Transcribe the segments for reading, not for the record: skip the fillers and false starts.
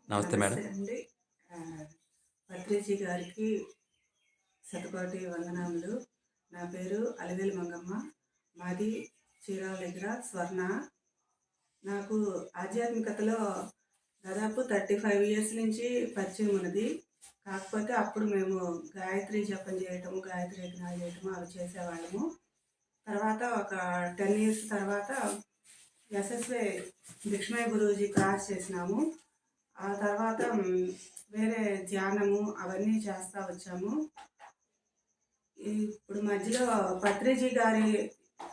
నమస్తే మేడం. నమస్తే అండి. పత్రిజీ గారికి శతకోటి వందనములు. నా పేరు అలివేలు మంగమ్మ. మాది చీరాల దగ్గర స్వర్ణ. నాకు ఆధ్యాత్మికతలో దాదాపు 35 ఇయర్స్ నుంచి పరిచయం ఉన్నది. కాకపోతే అప్పుడు మేము గాయత్రి జపం చేయటము, గాయత్రి యజ్ఞాలు చేయటము అవి చేసేవాళ్ళము. తర్వాత ఒక 10 ఇయర్స్ తర్వాత ఎస్ఎస్వై భిక్షమయ్య గురూజీ క్లాస్ చేసినాము. ఆ తర్వాత వేరే ధ్యానము అవన్నీ చేస్తూ వచ్చాము. ఇప్పుడు మధ్యలో పత్రిజీ గారి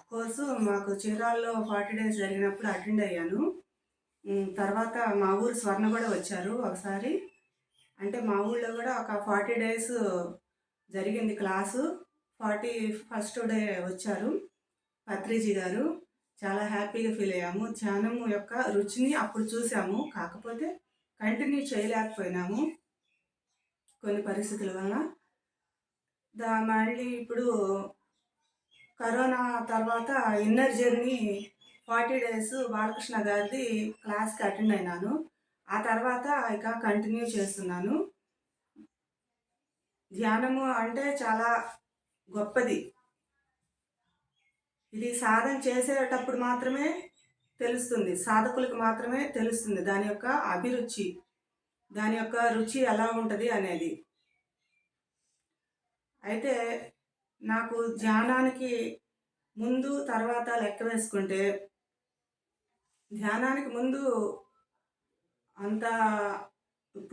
కోర్సు మాకు చీరాల్లో 40 డేస్ జరిగినప్పుడు అటెండ్ అయ్యాను. తర్వాత మా ఊరు స్వర్ణ కూడా వచ్చారు ఒకసారి. అంటే మా ఊళ్ళో కూడా ఒక 40 డేస్ జరిగింది క్లాసు. 41st డే వచ్చారు పత్రిజీ గారు. చాలా హ్యాపీగా ఫీల్ అయ్యాము. ధ్యానము యొక్క రుచిని అప్పుడు చూసాము. కాకపోతే కంటిన్యూ చేయలేకపోయినాము కొన్ని పరిస్థితుల వలన. మళ్ళీ ఇప్పుడు కరోనా తర్వాత ఇన్నర్ జర్నీ 40 డేస్ బాలకృష్ణ గారిది క్లాస్కి అటెండ్ అయినాను. ఆ తర్వాత ఇక కంటిన్యూ చేస్తున్నాను. ధ్యానము అంటే చాలా గొప్పది. ఇది సాధన చేసేటప్పుడు మాత్రమే తెలుస్తుంది, సాధకులకు మాత్రమే తెలుస్తుంది దాని యొక్క అభిరుచి, దాని యొక్క రుచి ఎలా ఉంటుంది అనేది. అయితే నాకు ధ్యానానికి ముందు తర్వాత లెక్క వేసుకుంటే, ధ్యానానికి ముందు అంత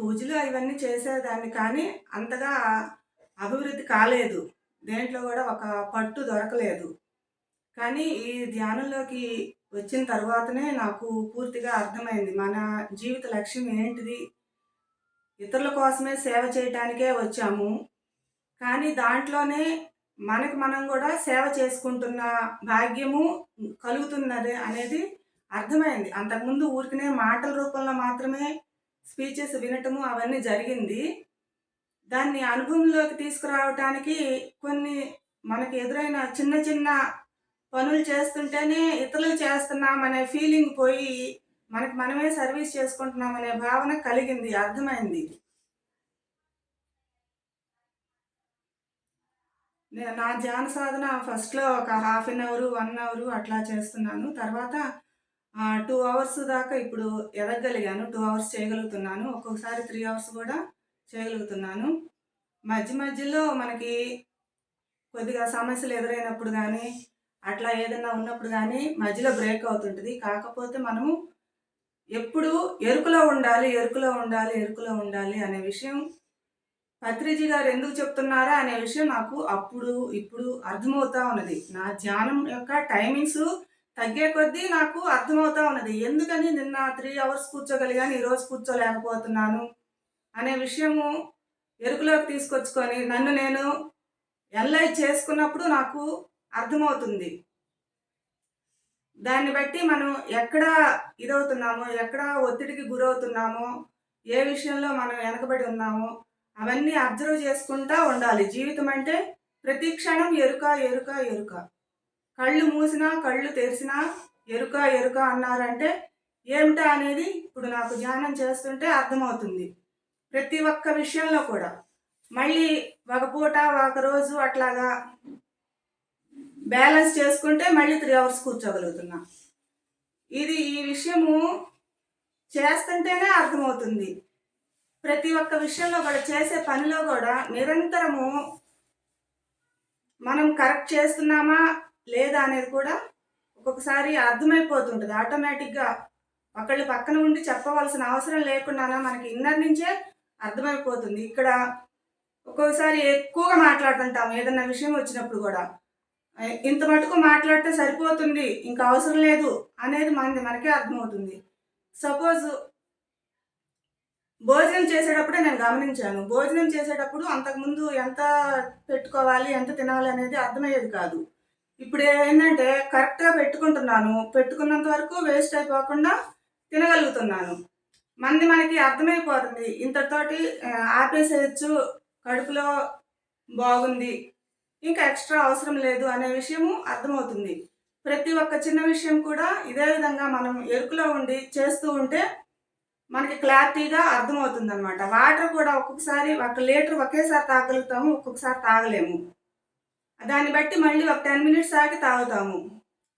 పూజలు ఇవన్నీ చేసేదాన్ని, కానీ అంతగా అభివృద్ధి కాలేదు. దేంట్లో కూడా ఒక పట్టు దొరకలేదు. కానీ ఈ ధ్యానంలోకి వచ్చిన తర్వాతనే నాకు పూర్తిగా అర్థమైంది మన జీవిత లక్ష్యం ఏంటిది. ఇతరుల కోసమే సేవ చేయటానికే వచ్చాము, కానీ దాంట్లోనే మనకు మనం కూడా సేవ చేసుకుంటున్న భాగ్యము కలుగుతున్నది అనేది అర్థమైంది. అంతకుముందు ఊరికనే మాటల రూపంలో మాత్రమే స్పీచెస్ వినటము అవన్నీ జరిగింది. దాన్ని అనుభవంలోకి తీసుకురావటానికి కొన్ని మనకి ఎదురైన చిన్న చిన్న పనులు చేస్తుంటేనే ఇతరులు చేస్తున్నామనే ఫీలింగ్ పోయి మనకి మనమే సర్వీస్ చేసుకుంటున్నామనే భావన కలిగింది, అర్థమైంది. నేను నా ధ్యాన సాధన ఫస్ట్లో ఒక 1/2 అవర్ 1 అవర్ అట్లా చేస్తున్నాను. తర్వాత 2 అవర్స్ దాకా ఇప్పుడు ఎదగగలిగాను. 2 అవర్స్ చేయగలుగుతున్నాను. ఒక్కొక్కసారి 3 అవర్స్ కూడా చేయగలుగుతున్నాను. మధ్య మధ్యలో మనకి కొద్దిగా సమస్యలు ఎదురైనప్పుడు కానీ అట్లా ఏదైనా ఉన్నప్పుడు కానీ మధ్యలో బ్రేక్ అవుతుంటుంది. కాకపోతే మనము ఎప్పుడు ఎరుకలో ఉండాలి, ఎరుకలో ఉండాలి, ఎరుకలో ఉండాలి అనే విషయం పత్రిజీ గారు ఎందుకు చెప్తున్నారా అనే విషయం నాకు అప్పుడు ఇప్పుడు అర్థమవుతా ఉన్నది. నా ధ్యానం యొక్క టైమింగ్స్ తగ్గే కొద్దీ నాకు అర్థమవుతా ఉన్నది. ఎందుకని నిన్న 3 అవర్స్ కూర్చోగలిగాను, ఈరోజు కూర్చోలేకపోతున్నాను అనే విషయము ఎరుకలోకి తీసుకొచ్చుకొని నన్ను నేను ఎనలైజ్ చేసుకున్నప్పుడు నాకు అర్థమవుతుంది. దాన్ని బట్టి మనం ఎక్కడ ఇదవుతున్నామో, ఎక్కడ ఒత్తిడికి గురవుతున్నామో, ఏ విషయంలో మనం వెనకబడి ఉన్నామో అవన్నీ అబ్జర్వ్ చేసుకుంటా ఉండాలి. జీవితం అంటే ప్రతి క్షణం ఎరుక, ఎరుక, ఎరుక. కళ్ళు మూసినా కళ్ళు తెరిచినా ఎరుక, ఎరుక అన్నారంటే ఏమిటా అనేది ఇప్పుడు నాకు ధ్యానం చేస్తుంటే అర్థమవుతుంది. ప్రతి ఒక్క విషయంలో కూడా మళ్ళీ ఒక పూట ఒక రోజు అట్లాగా బ్యాలెన్స్ చేసుకుంటే మళ్ళీ 3 అవర్స్ కూర్చోగలుగుతున్నా. ఈ విషయము చేస్తుంటేనే అర్థమవుతుంది. ప్రతి ఒక్క విషయంలో కూడా చేసే పనిలో కూడా నిరంతరము మనం కరెక్ట్ చేస్తున్నామా లేదా అనేది కూడా ఒక్కొక్కసారి అర్థమైపోతుంటుంది. ఆటోమేటిక్గా ఒకళ్ళు పక్కన ఉండి చెప్పవలసిన అవసరం లేకుండానే మనకి ఇన్నర్ నుంచే అర్థమైపోతుంది. ఇక్కడ ఒక్కొక్కసారి ఎక్కువగా మాట్లాడుతుంటాం ఏదన్నా విషయం వచ్చినప్పుడు కూడా. ఇంత మటుకు మాట్లాడితే సరిపోతుంది, ఇంకా అవసరం లేదు అనేది మనకే అర్థమవుతుంది. సపోజ్ భోజనం చేసేటప్పుడే నేను గమనించాను. భోజనం చేసేటప్పుడు అంతకుముందు ఎంత పెట్టుకోవాలి, ఎంత తినాలి అనేది అర్థమయ్యేది కాదు. ఇప్పుడు ఏంటంటే కరెక్ట్గా పెట్టుకుంటున్నాను. పెట్టుకున్నంత వరకు వేస్ట్ అయిపోకుండా తినగలుగుతున్నాను. మనకి అర్థమైపోతుంది. ఇంతటితోటి ఆపేసేయచ్చు, కడుపులో బాగుంది, ఇంకా ఎక్స్ట్రా అవసరం లేదు అనే విషయము అర్థమవుతుంది. ప్రతి ఒక్క చిన్న విషయం కూడా ఇదే విధంగా మనం ఎరుకులో ఉండి చేస్తూ ఉంటే మనకి క్లారిటీగా అర్థమవుతుందనమాట. వాటర్ కూడా ఒక్కొక్కసారి 1 లీటర్ ఒకేసారి తాగలుగుతాము, ఒక్కొక్కసారి తాగలేము. దాన్ని బట్టి మళ్ళీ ఒక 10 మినిట్స్ ఆగి తాగుతాము.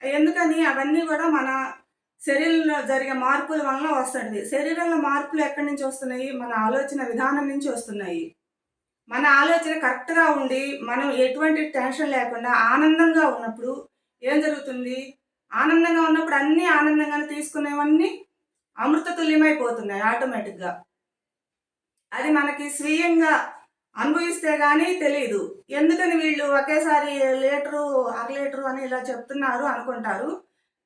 ఎందుకని అవన్నీ గూడా మన శరీరంలో జరిగే మార్పుల వలన వస్తది. శరీరంలో మార్పులు ఎక్కడి నుంచి వస్తున్నాయి? మన ఆలోచన విధానం నుంచి వస్తున్నాయి. మన ఆలోచన కరెక్ట్‌గా ఉండి, మనం ఎటువంటి టెన్షన్ లేకుండా ఆనందంగా ఉన్నప్పుడు ఏం జరుగుతుంది? ఆనందంగా ఉన్నప్పుడు అన్నీ ఆనందంగానే తీసుకునేవన్నీ అమృత తుల్యమైపోతున్నాయి ఆటోమేటిక్‌గా. అది మనకి స్వీయంగా అనుభవిస్తే గాని తెలీదు. ఎందుకని వీళ్ళు ఒకేసారి లీటరు, అర లీటరు అని ఇలా చెప్తున్నారు అనుకుంటారు.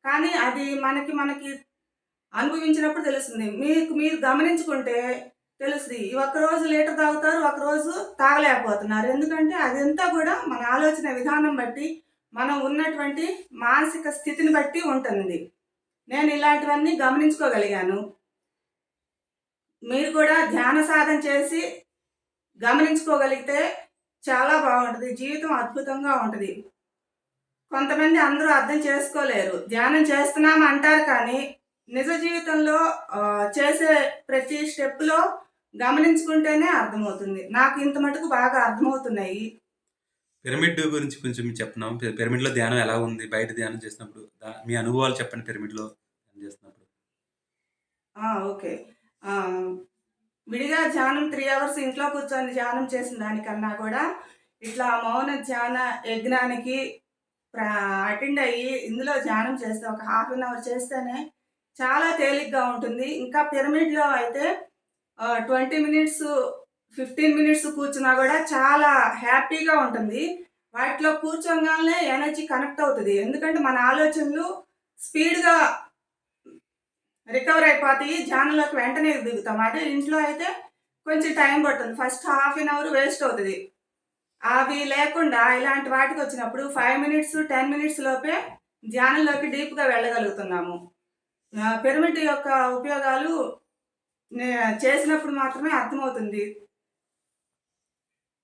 కానీ అది మనకి అనుభవించినప్పుడు తెలుస్తుంది. మీకు మీరు గమనించుకుంటే తెలుస్తది. ఈ ఒక్కరోజు లీటర్ తాగుతారు, ఒకరోజు తాగలేకపోతున్నారు. ఎందుకంటే అదంతా కూడా మన ఆలోచన విధానం బట్టి, మనం ఉన్నటువంటి మానసిక స్థితిని బట్టి ఉంటుంది. నేను ఇలాంటివన్నీ గమనించుకోగలిగాను. మీరు కూడా ధ్యాన సాధన చేసి గమనించుకోగలిగితే చాలా బావుంటది. జీవితం అద్భుతంగా ఉంటది. కొంతమంది అందరూ అర్థం చేసుకోలేరు. ధ్యానం చేస్తున్నాం అంటారు కానీ, నిజ జీవితంలో చేసే ప్రతి స్టెప్‌లో గమనించుకుంటేనే అర్థమవుతుంది. నాకు ఇంత మటుకు బాగా అర్థమవుతున్నాయి. పిరమిడ్ గురించి కొంచెం చెప్పనా? పిరమిడ్‌లో ధ్యానం ఎలా ఉంది? బయట ధ్యానం చేసినప్పుడు మీ అనుభవాలు చెప్పండి పిరమిడ్‌లో ధ్యానం చేసినప్పుడు. ఓకే. ఆహ్, విడిగా ధ్యానం 3 అవర్స్ ఇంట్లో కూర్చొని ధ్యానం చేసిన దానికన్నా కూడా, ఇట్లా మౌన ధ్యాన యజ్ఞానికి ప్రా అటెండ్ అయ్యి ఇందులో ధ్యానం చేస్తే ఒక హాఫ్ అన్ అవర్ చేస్తేనే చాలా తేలిగ్గా ఉంటుంది. ఇంకా పిరమిడ్‌లో అయితే 20 మినిట్స్, 15 మినిట్స్ కూర్చున్నా గూడా చాలా హ్యాపీగా ఉంటుంది. వాటిలో కూర్చోంగాల్నే ఎనర్జీ కనెక్ట్ అవుతది. ఎందుకంటే మన ఆలోచనలు స్పీడ్‌గా రికవర్ అయిపోతాయి. ధ్యానంలోకి వెంటనే దిగుతాం. అదే ఇంట్లో అయితే కొంచెం టైం పడుతుంది. First half an hour waste అవుతది. అవి లేకుండా ఇలాంటి వాటికొచ్చినప్పుడు 5 మినిట్స్, 10 మినిట్స్ లోపే ధ్యానంలోకి డీప్‌గా వెళ్ళగలుగుతున్నాము. పిరమిడ్ యొక్క ఉపయోగాలు నే చేసినప్పుడు మాత్రమే అర్థమవుతుంది.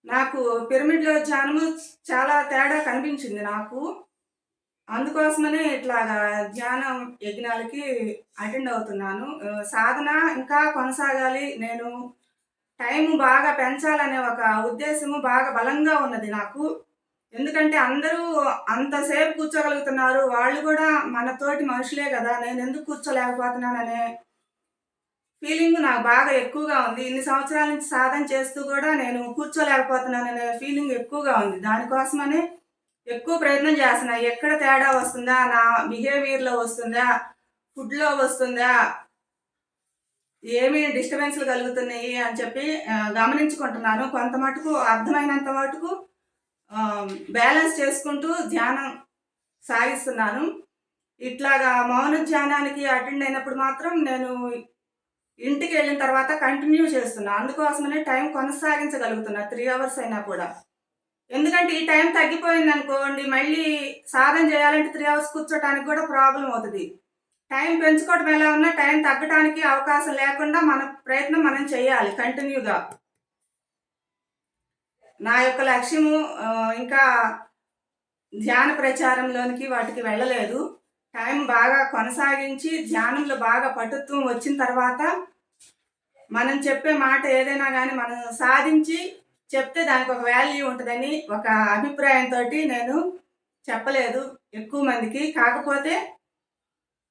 నాకు పిరమిడ్‌లో ధ్యానము చాలా తేడా కనిపించింది నాకు. అందుకోసమనే ఇట్లాగా ధ్యానం యజ్ఞాలకి అటెండ్ అవుతున్నాను. సాధన ఇంకా కొనసాగాలి. నేను టైము బాగా పెంచాలనే ఒక ఉద్దేశము బాగా బలంగా ఉన్నది నాకు. ఎందుకంటే అందరూ అంతసేపు కూర్చోగలుగుతున్నారు. వాళ్ళు గూడా మనతోటి మనుషులే గదా! నేనెందుకు కూర్చోలేకపోతున్నాననే ఫీలింగ్ నాకు బాగా ఎక్కువగా ఉంది. ఇన్ని సంవత్సరాల నుంచి సాధన చేస్తూ గూడా నేను కూర్చోలేకపోతున్నాననే ఫీలింగ్ ఎక్కువగా ఉంది. దానికోసమనే ఎక్కువ ప్రయత్నం చేస్తున్నా. ఎక్కడ తేడా వస్తుందా? నా బిహేవియర్‌లో వస్తుందా? ఫుడ్‌లో వస్తుందా? ఏమి డిస్టర్బెన్స్‌లు కలుగుతున్నాయి అని చెప్పి గమనించుకుంటున్నాను. కొంత మటుకు అర్థమైనంత మటుకు బ్యాలెన్స్ చేసుకుంటూ ధ్యానం సాగిస్తున్నాను. ఇట్లాగా మౌన ధ్యానానికి అటెండ్ అయినప్పుడు మాత్రం నేను ఇంటికెళ్ళిన తర్వాత కంటిన్యూ చేస్తున్నా. అందుకోసమనే టైం కొనసాగించగలుగుతున్నా 3 అవర్స్ అయినా కూడా. ఎందుకంటే ఈ టైం తగ్గిపోయిందనుకోండి, మళ్ళీ సాధన చేయాలంటే 3 అవర్స్ కూర్చోటానికి కూడా ప్రాబ్లమ్ అవుతది. టైం పెంచుకోవడం ఎలా ఉన్నా టైం తగ్గటానికి అవకాశం లేకుండా మన ప్రయత్నం మనం చేయాలి కంటిన్యూగా. నా యొక్క లక్ష్యము ఇంకా ధ్యాన ప్రచారంలోనికి వాటికి వెళ్ళలేదు. టైం బాగా కొనసాగించి ధ్యానంలో బాగా పటుత్వం వచ్చిన తర్వాత మనం చెప్పే మాట ఏదైనా గానీ మనం సాధించి చెప్తే దానికొక వాల్యూ ఉంటదని ఒక అభిప్రాయంతోటి నేను చెప్పలేదు ఎక్కువ మందికి. కాకపోతే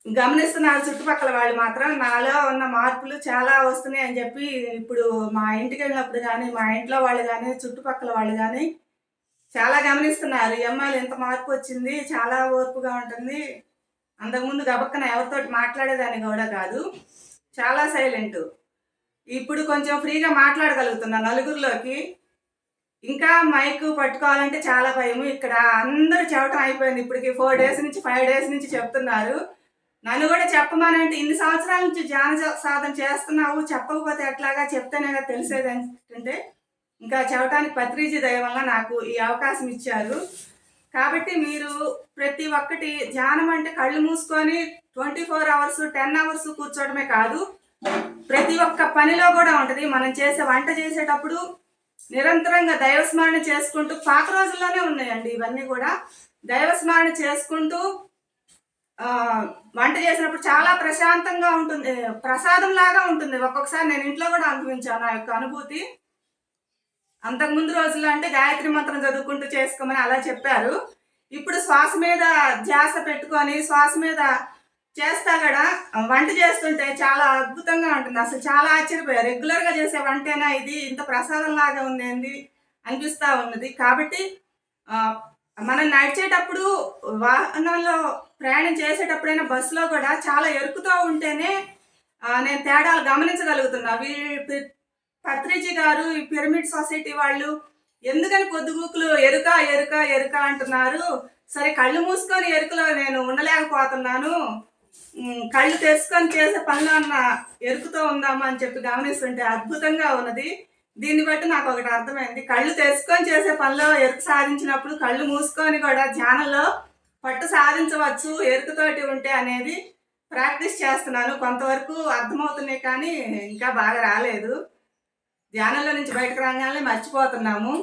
గమనిస్తున్నారు చుట్టుపక్కల వాళ్ళు మాత్రం నాలో ఉన్న మార్పులు చాలా వస్తున్నాయని చెప్పి ఇప్పుడు మా ఇంటికెళ్ళినప్పుడు గానీ, మా ఇంట్లో వాళ్ళు గానీ, చుట్టుపక్కల వాళ్ళు గానీ చాలా గమనిస్తున్నారు. ఈ అమ్మాయిలో ఇంత మార్పొచ్చింది. చాలా ఓర్పుగా ఉంటుంది. అంతకుముందు గబక్కన ఎవరితోటి మాట్లాడేదాన్ని గూడా కాదు. చాలా సైలెంటు. ఇప్పుడు కొంచెం ఫ్రీగా మాట్లాడగలుగుతున్నా నలుగురిలోకి. ఇంకా మైకు పట్టుకోవాలంటే చాలా భయము. ఇక్కడ అందరూ చెప్పటం అయిపోయింది. ఇప్పటికి 4 డేస్ నుంచి, 5 డేస్ నుంచి చెప్తున్నారు. నన్ను గూడా చెప్పమనంటే ఇన్ని సంవత్సరాల నుంచి ధ్యాన సాధన చేస్తున్నావు. చెప్పకపోతే ఎట్లాగా? చెప్తేనే కదా తెలిసేదంటుంటే, ఇంకా చెప్పటానికి పత్రిజీ దయ వల్ల నాకు ఈ అవకాశం ఇచ్చారు. కాబట్టి మీరు ప్రతి ఒక్కటి ధ్యానం అంటే కళ్ళు మూసుకొని 24 అవర్స్, 10 అవర్స్ కూర్చోవడమే కాదు. ప్రతి ఒక్క పనిలో గూడా ఉంటది. మనం చేసే వంట చేసేటప్పుడు నిరంతరంగా దైవస్మరణ చేసుకుంటూ పాత రోజుల్లోనే ఉన్నాయండి ఇవన్నీ గూడా. దైవస్మరణ చేసుకుంటూ వంట చేసినప్పుడు చాలా ప్రశాంతంగా ఉంటుంది. ప్రసాదం లాగా ఉంటుంది. ఒక్కొక్కసారి నేను ఇంట్లో కూడా అనుభవించాను ఆ యొక్క అనుభూతి. అంతకుముందు రోజుల్లో అంటే గాయత్రి మంత్రం చదువుకుంటూ చేసుకోమని అలా చెప్పారు. ఇప్పుడు శ్వాస మీద ధ్యాస పెట్టుకొని శ్వాస మీద చేస్తా గూడా వంట చేస్తుంటే చాలా అద్భుతంగా ఉంటుంది. అసలు చాలా ఆశ్చర్యపోయా. రెగ్యులర్‌గా చేసే వంటేనా ఇది? ఇంత ప్రసాదంలాగా ఉందేంది అనిపిస్తా ఉన్నది. కాబట్టి ఆహ్, మనం నడిచేటప్పుడు వాహనంలో ప్రయాణం చేసేటప్పుడైనా బస్సులో కూడా చాలా ఎరుకుతో ఉంటేనే నేను తేడాలు గమనించగలుగుతున్నా. పత్రిజీ గారు ఈ పిరమిడ్ సొసైటీ వాళ్ళు ఎందుకని పొద్దుగూకులు ఎరుక, ఎరుక, ఎరుక అంటున్నారు. సరే కళ్ళు మూసుకొని ఎరుకలో నేను ఉండలేకపోతున్నాను. కళ్ళు తెరుచుకొని చేసే పనిలో అన్న ఎరుకుతో ఉందామా అని చెప్పి గమనిస్తుంటే అద్భుతంగా ఉన్నది. దీన్ని బట్టి నాకు ఒకటి అర్థమైంది. కళ్ళు తెరుచుకొని చేసే పనిలో ఎరుక సాధించినప్పుడు కళ్ళు మూసుకొని కూడా ధ్యానంలో పట్టు సాధించవచ్చు ఎరుకుతోటి ఉంటే అనేది ప్రాక్టీస్ చేస్తున్నాను. కొంతవరకు అర్థమవుతున్నాయి కానీ ఇంకా బాగా రాలేదు. ధ్యానంలో నుంచి బయటకు రాగానే మర్చిపోతున్నాము.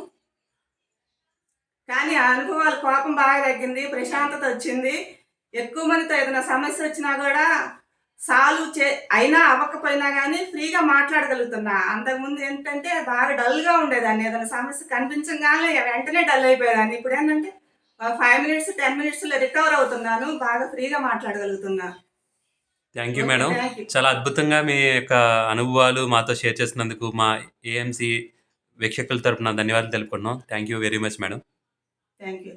కానీ ఆ అనుభవాలు కోపం బాగా తగ్గింది. ప్రశాంతత వచ్చింది. ఎక్కువ మందితో ఏదైనా సమస్య వచ్చినా కూడా అయినా అవ్వకపోయినా గానీ ఫ్రీగా మాట్లాడగలుగుతున్నా. అంతకుముందు ఏంటంటే బాగా డల్‌గా ఉండేదాన్ని. ఏదైనా సమస్య కనిపించంగానే వెంటనే డల్ అయిపోయేదాన్ని. ఇప్పుడేంటంటే 5 మినిట్స్, 10 మినిట్స్‌లో రికవర్ అవుతున్నాను. బాగా ఫ్రీగా మాట్లాడగలుగుతున్నా. Thank you okay. Madam. Thank you. చాలా అద్భుతంగా మీ యొక్క అనుభవాలు మాతో షేర్ చేసినందుకు మా ఏఎంసీ వీక్షకుల తరపున ధన్యవాదాలు తెలుపుకుంటున్నాం. Thank you very much madam. Thank you.